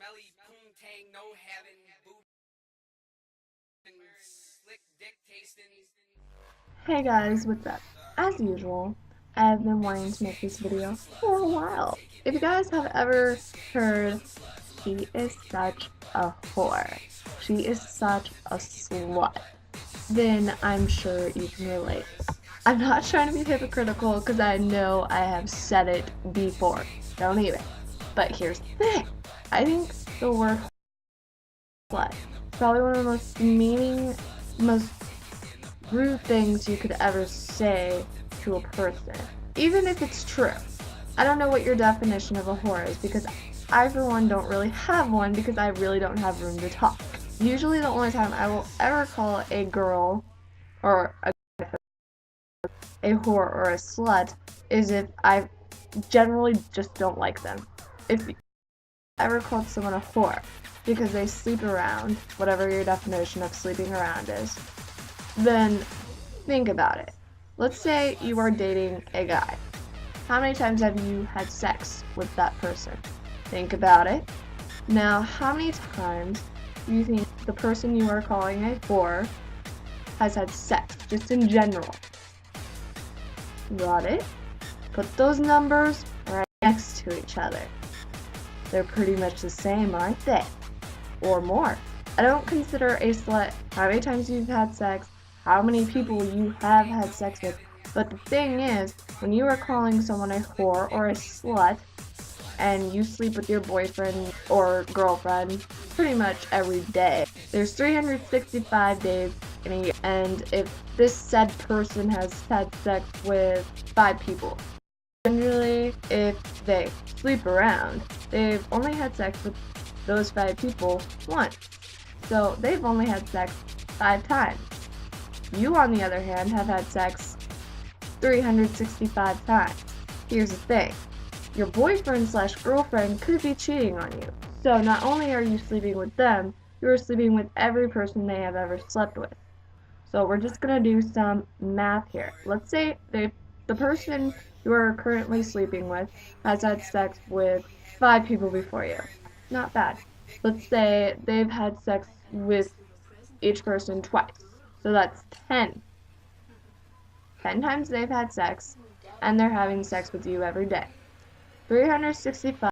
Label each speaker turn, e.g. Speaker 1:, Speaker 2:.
Speaker 1: smelly poontang, no heaven, boob, and slick dick tasting.
Speaker 2: Hey guys, what's up? As usual, I've been wanting to make this video for a while. If you guys have ever heard, she is such a whore, she is such a slut, then I'm sure you can relate. I'm not trying to be hypocritical because I know I have said it before. Don't even. But here's the thing. I think the word slut is probably one of the most demeaning, most rude things you could ever say to a person, even if it's true. I don't know what your definition of a whore is because I, for one, don't really have one because I really don't have room to talk. Usually, the only time I will ever call a girl or a whore or a slut is if I generally just don't like them. If you ever called someone a whore because they sleep around, whatever your definition of sleeping around is, then think about it. Let's say you are dating a guy. How many times have you had sex with that person? Think about it. Now, how many times do you think the person you are calling a whore has had sex, just in general? Got it? Put those numbers right next to each other. They're pretty much the same, aren't they? Or more. I don't consider a slut how many times you've had sex, how many people you have had sex with. But the thing is, when you are calling someone a whore or a slut, and you sleep with your boyfriend or girlfriend pretty much every day, there's 365 days in a year, and if this said person has had sex with 5 people, generally, if they sleep around, they've only had sex with those 5 people once. So they've only had sex 5 times. You, on the other hand, have had sex 365 times. Here's the thing. Your boyfriend slash girlfriend could be cheating on you. So not only are you sleeping with them, you're sleeping with every person they have ever slept with. So we're just going to do some math here. Let's say the person you are currently sleeping with has had sex with 5 people before you. Not bad. Let's say they've had sex with each person twice. So that's 10. 10 times they've had sex, and they're having sex with you every day. 365